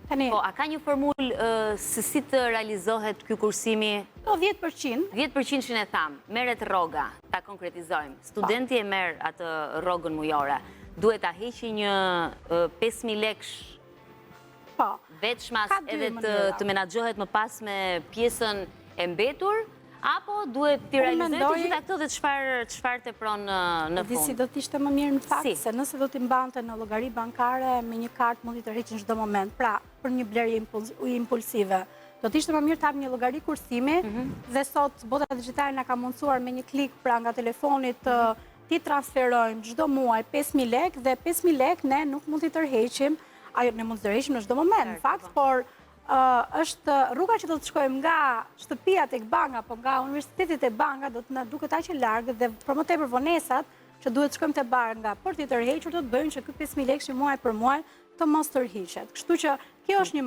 Po, a ka një formullë se si të realizohet ky kursimi? Po, 10%. 10% që ne thamë, merret rroga, ta konkretizojmë. Studenti e merr atë rrogën mujore. Duhet ta heqi një 5.000 lekësh veçmas edhe të menaxhohet më pas me pjesën e mbetur, apo duhet të realizojë të gjitha këto dhe çfarë tepron në fund? Disi do të ishte më mirë në fakt, se nëse do t'i mbante në llogari bankare, me një kartë mundi të rriqin çdo moment. Pra, për një blerje impulsive, do të ishte më mirë të hap një llogari kursimi, dhe sot bota digjitale na ka mundësuar me një klik pra nga telefoni ti transferojmë çdo muaj 5.000 lekë dhe 5.000 lekë ne nuk mund t'i tërheqim, ajo ne mund t'i tërheqim në çdo moment, në fakt, por është rruga që do të shkojmë nga shtëpia tek banka, po nga universiteti te banka, do të na duket aq e largët dhe për më tepër vonesat që duhet të shkojmë te banka për t'i tërhequr, do të bëjmë që ky 5.000 lekë muaj për muaj të mos tërhiqet. Kështu që kjo është një